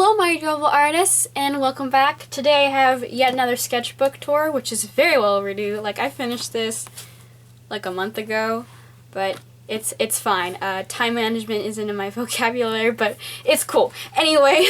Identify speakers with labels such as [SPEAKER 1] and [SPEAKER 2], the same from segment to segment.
[SPEAKER 1] Hello my adorable artists, and welcome back. Today I have yet another sketchbook tour, which is very well overdue. Like, I finished this like a month ago, but it's fine. Time management isn't in my vocabulary, but it's cool. Anyway,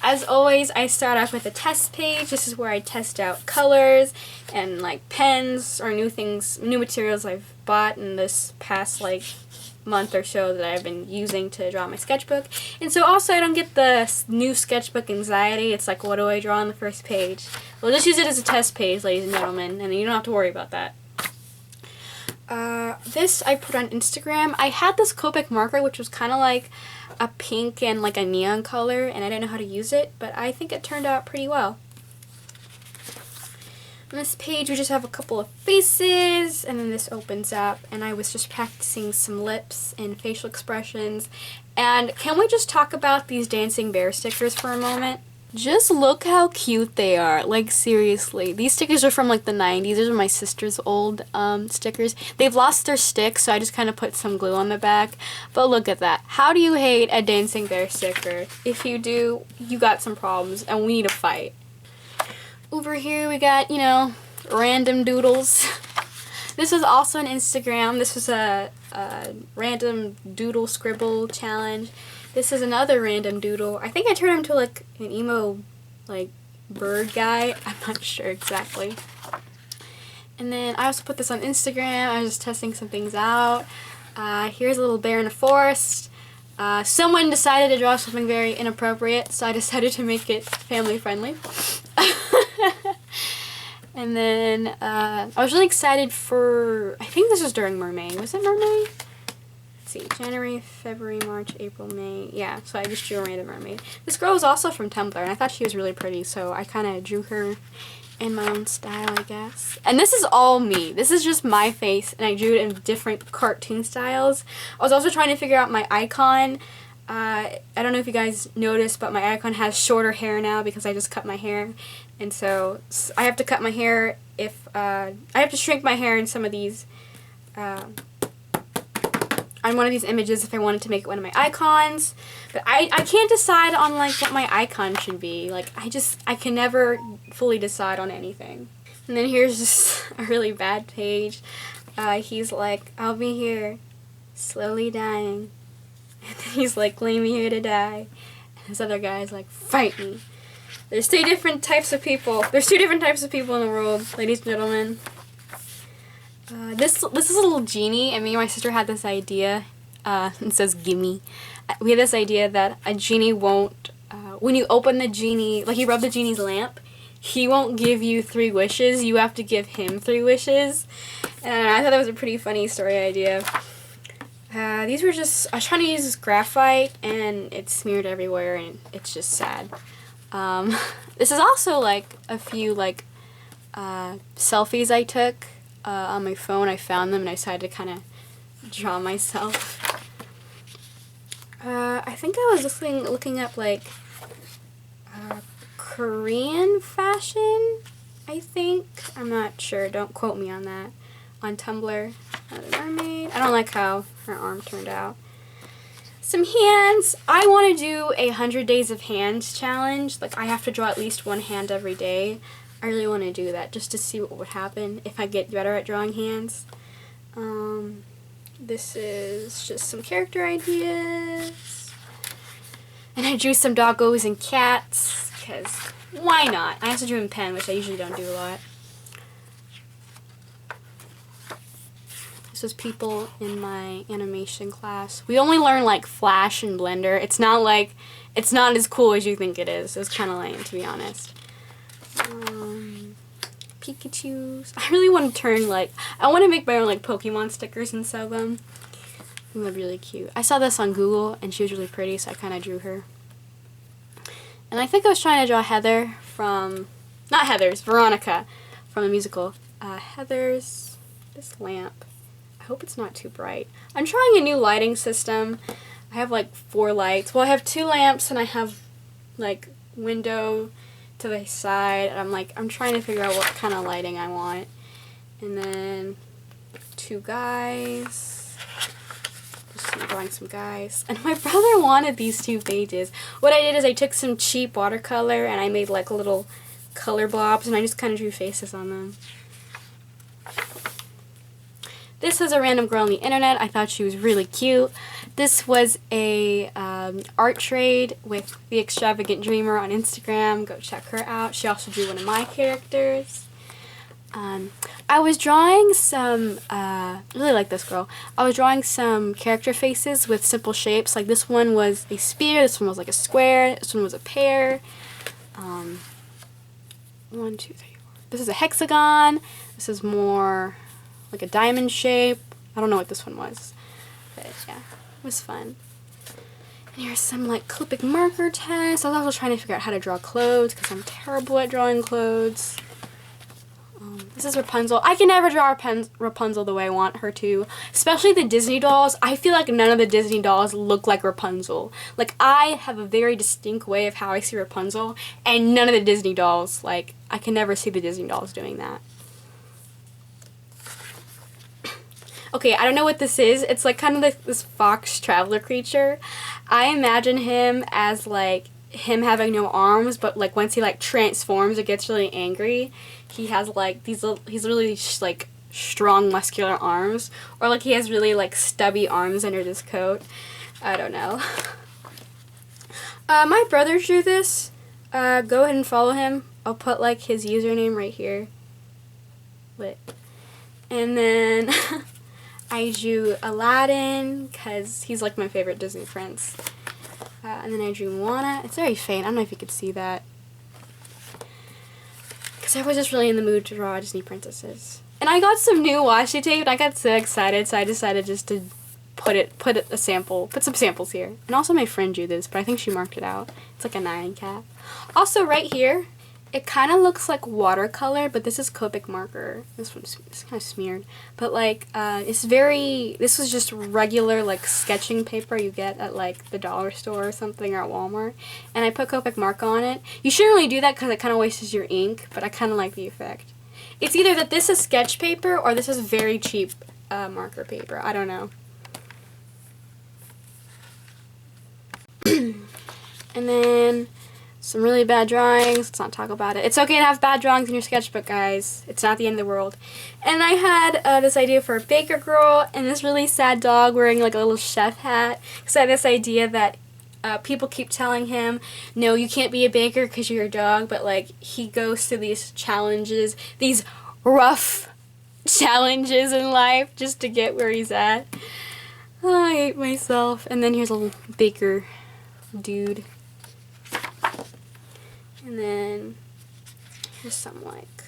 [SPEAKER 1] as always, I start off with a test page. This is where I test out colors and like pens or new things, new materials I've bought in this past like month or so that I've been using to draw my sketchbook. And so also I don't get the new sketchbook anxiety. It's like, what do I draw on the first page? Well, just use it as a test page, ladies and gentlemen, and you don't have to worry about that. This I put on Instagram. I had this Copic marker, which was kind of like a pink and like a neon color, and I didn't know how to use it, but I think it turned out pretty well. On this page we just have a couple of faces, and then this opens up, and I was just practicing some lips and facial expressions. And can we just talk about these dancing bear stickers for a moment? Just look how cute they are. Like, seriously. These stickers are from like the 90s. These are my sister's old stickers. They've lost their stick, so I just kind of put some glue on the back. But look at that. How do you hate a dancing bear sticker? If you do, you got some problems, and we need to fight. Over here we got, you know, random doodles. This was also on Instagram. This was a random doodle scribble challenge. This is another random doodle. I think I turned him to like an emo like bird guy. I'm not sure exactly. And then I also put this on Instagram. I was just testing some things out. Here's a little bear in a forest. Someone decided to draw something very inappropriate, so I decided to make it family friendly. And then I was really excited for, I think this was during Mermaid. Was it Mermaid? Let's see, January, February, March, April, May. Yeah, so I just drew a random mermaid. This girl was also from Tumblr, and I thought she was really pretty, so I kind of drew her in my own style, I guess. And this is all me. This is just my face, and I drew it in different cartoon styles. I was also trying to figure out my icon. I don't know if you guys noticed, but my icon has shorter hair now because I just cut my hair. And so I have to cut my hair if, I have to shrink my hair in some of these, on one of these images if I wanted to make it one of my icons. But I can't decide on like what my icon should be. Like, I can never fully decide on anything. And then here's just a really bad page. He's like, I'll be here, slowly dying. And then he's like, lay me here to die. And this other guy's like, fight me. There's two different types of people. There's two different types of people in the world, ladies and gentlemen. This is a little genie, and me and my sister had this idea. It says gimme. We had this idea that a genie won't, when you open the genie, like you rub the genie's lamp, he won't give you 3 wishes. You have to give him 3 wishes. And I thought that was a pretty funny story idea. These were just, I was trying to use this graphite, and it's smeared everywhere, and it's just sad. This is also like a few like selfies I took on my phone. I found them and I decided to kind of draw myself. I think I was just looking up like Korean fashion, I think. I'm not sure. Don't quote me on that. On Tumblr. Another mermaid. I don't like how her arm turned out. Some hands. I want to do a 100 Days of Hands challenge. Like, I have to draw at least one hand every day. I really want to do that just to see what would happen if I get better at drawing hands. This is just some character ideas. And I drew some doggos and cats, because why not? I also drew in pen, which I usually don't do a lot. This was people in my animation class. We only learn like Flash and Blender. It's not as cool as you think it is. It was kind of lame, to be honest. Pikachus. I really want to turn like, I want to make my own like Pokemon stickers and sell them. They're really cute. I saw this on Google and she was really pretty, so I kind of drew her. And I think I was trying to draw Heather from, not Heather's, Veronica from the musical. Heather's, this lamp. I hope it's not too bright. I'm trying a new lighting system. I have like 4 lights. Well, I have 2 lamps and I have like window to the side. And I'm trying to figure out what kind of lighting I want. And then 2 guys. Just So I'm drawing some guys. And my brother wanted these 2 pages. What I did is I took some cheap watercolor and I made like little color blobs and I just kind of drew faces on them. This was a random girl on the internet. I thought she was really cute. This was a art trade with the Extravagant Dreamer on Instagram. Go check her out. She also drew one of my characters. I was drawing some, I really like this girl. I was drawing some character faces with simple shapes. Like this one was a spear, this one was like a square, this one was a pear. 1, 2, 3, 4. This is a hexagon. This is more like a diamond shape. I don't know what this one was, but yeah, it was fun. And here's some like Copic marker tests. I was also trying to figure out how to draw clothes because I'm terrible at drawing clothes. This is Rapunzel. I can never draw Rapunzel the way I want her to. Especially the Disney dolls. I feel like none of the Disney dolls look like Rapunzel. Like, I have a very distinct way of how I see Rapunzel, and none of the Disney dolls, like, I can never see the Disney dolls doing that. Okay, I don't know what this is. It's like kind of like this fox traveler creature. I imagine him as like him having no arms, but like once he like transforms or gets really angry, he has like these little, he's really like strong muscular arms, or like he has really like stubby arms under this coat. I don't know. My brother drew this. Go ahead and follow him. I'll put like his username right here. Lit. And then I drew Aladdin because he's like my favorite Disney prince. And then I drew Moana. It's very faint. I don't know if you could see that. Because I was just really in the mood to draw Disney princesses. And I got some new washi tape and I got so excited, so I decided just to put some samples here. And also my friend drew this, but I think she marked it out. It's like a 9 cap. Also right here, it kind of looks like watercolor, but this is Copic marker. This one's kind of smeared. But like, this was just regular like sketching paper you get at like the dollar store or something, or at Walmart. And I put Copic marker on it. You shouldn't really do that because it kind of wastes your ink, but I kind of like the effect. It's either that this is sketch paper or this is very cheap marker paper. I don't know. And then some really bad drawings. Let's not talk about it. It's okay to have bad drawings in your sketchbook, guys. It's not the end of the world. And I had this idea for a baker girl and this really sad dog wearing like a little chef hat. Because I had this idea that people keep telling him, no, you can't be a baker because you're a dog. But like, he goes through these challenges, these rough challenges in life just to get where he's at. Oh, I hate myself. And then here's a little baker dude. And then here's some like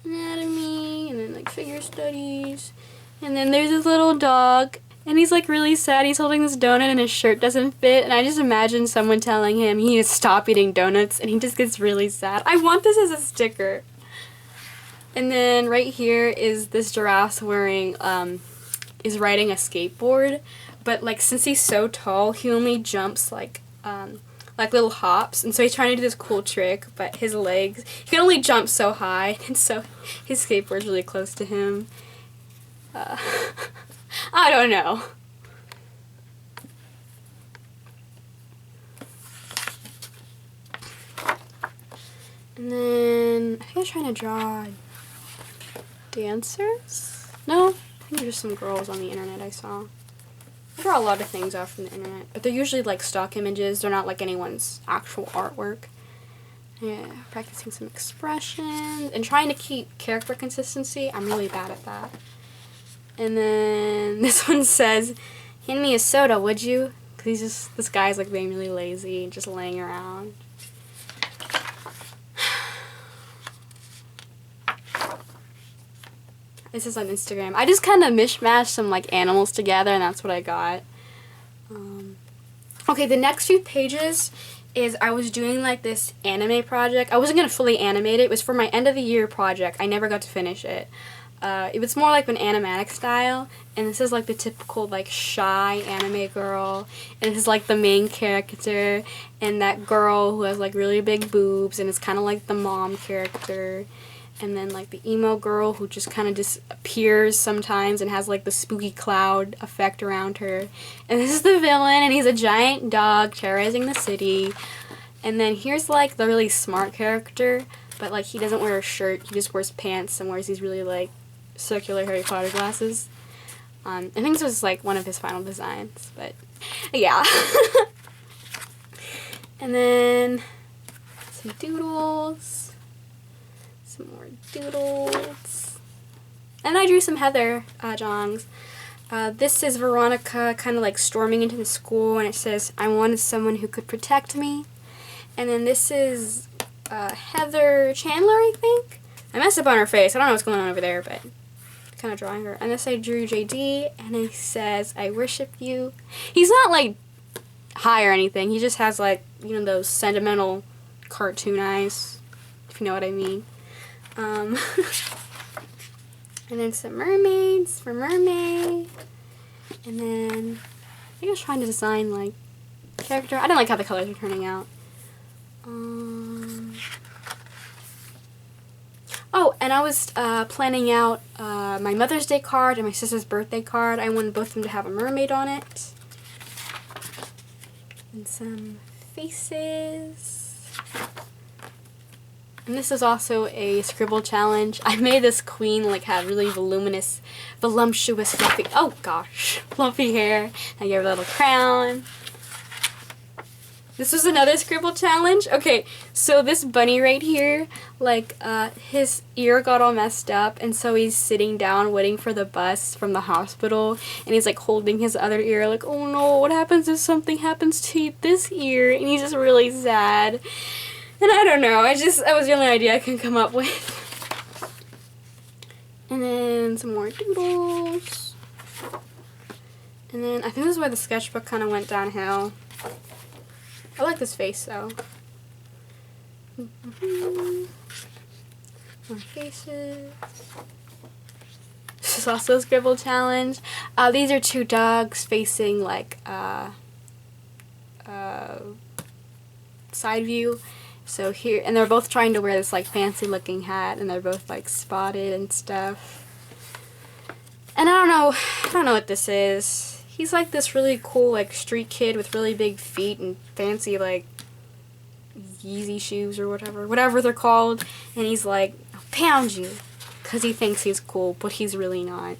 [SPEAKER 1] anatomy, and then like figure studies. And then there's this little dog, and he's like really sad. He's holding this donut and his shirt doesn't fit. And I just imagine someone telling him he needs to stop eating donuts, and he just gets really sad. I want this as a sticker. And then right here is this giraffe wearing, is riding a skateboard. But like since he's so tall, he only jumps like little hops, and so he's trying to do this cool trick, but his legs, he can only jump so high, and so his skateboard's really close to him. I don't know. And then I think I was trying to draw dancers? No? I think there's some girls on the internet I saw. I draw a lot of things off from the internet, but they're usually like stock images. They're not like anyone's actual artwork. Yeah, practicing some expressions and trying to keep character consistency. I'm really bad at that. And then this one says, hand me a soda, would you? Because this guy's like being really lazy and just laying around. This is on Instagram. I just kind of mishmashed some like animals together, and that's what I got. Okay, the next few pages is I was doing like this anime project. I wasn't going to fully animate it. It was for my end of the year project. I never got to finish it. It was more like an animatic style, and this is like the typical like shy anime girl, and this is like the main character, and that girl who has like really big boobs, and it's kind of like the mom character. and then like the emo girl who just kind of disappears sometimes and has like the spooky cloud effect around her. And this is the villain, and he's a giant dog terrorizing the city. And then here's like the really smart character, but like he doesn't wear a shirt, he just wears pants and wears these really like circular Harry Potter glasses. I think this was like one of his final designs, but yeah. And then some doodles. Some more doodles. And I drew some Heather Jongs. This is Veronica kind of like storming into the school, and it says, "I wanted someone who could protect me." And then this is Heather Chandler, I think. I messed up on her face. I don't know what's going on over there, but kind of drawing her. And this I drew JD, and it says, "I worship you." He's not like high or anything. He just has like, you know, those sentimental cartoon eyes, if you know what I mean. And then some mermaids for Mermaid. And then I think I was trying to design like character. I didn't like how the colors were turning out. Oh, and I was planning out my Mother's Day card and my sister's birthday card. I wanted both of them to have a mermaid on it. And some faces. And this is also a scribble challenge. I made this queen like have really voluminous, voluptuous, fluffy, oh gosh, fluffy hair. I gave her a little crown. This was another scribble challenge. Okay, so this bunny right here, like, his ear got all messed up, and so he's sitting down waiting for the bus from the hospital, and he's, like, holding his other ear, like, oh no, what happens if something happens to this ear? And he's just really sad. And I don't know, that was the only idea I could come up with. And then some more doodles. And then I think this is where the sketchbook kind of went downhill. I like this face though. More faces. This is also a scribble challenge. These are two dogs facing like side view. So here, and they're both trying to wear this like fancy looking hat, and they're both like spotted and stuff. And I don't know what this is. He's like this really cool like street kid with really big feet and fancy like Yeezy shoes or whatever they're called. And he's like, "I'll pound you," because he thinks he's cool, but he's really not.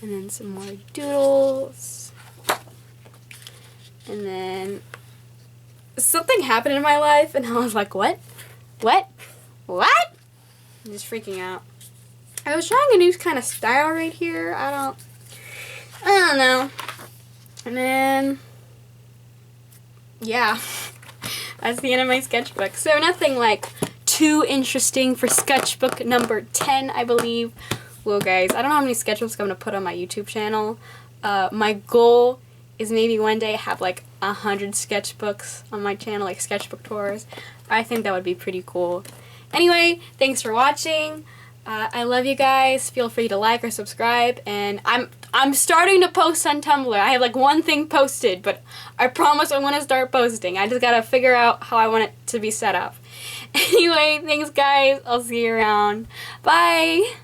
[SPEAKER 1] And then some more doodles. And then something happened in my life, and I was like, what? I'm just freaking out. I was trying a new kind of style right here. I don't know. And then, yeah, that's the end of my sketchbook. So nothing like too interesting for sketchbook number 10, I believe. Well, guys, I don't know how many sketchbooks I'm going to put on my YouTube channel. My goal is maybe one day have like 100 sketchbooks on my channel, like sketchbook tours. I think that would be pretty cool. Anyway, thanks for watching. I love you guys. Feel free to like or subscribe, and I'm starting to post on Tumblr. I have like one thing posted, but I promise I want to start posting. I just gotta figure out how I want it to be set up. Anyway, thanks guys. I'll see you around. Bye.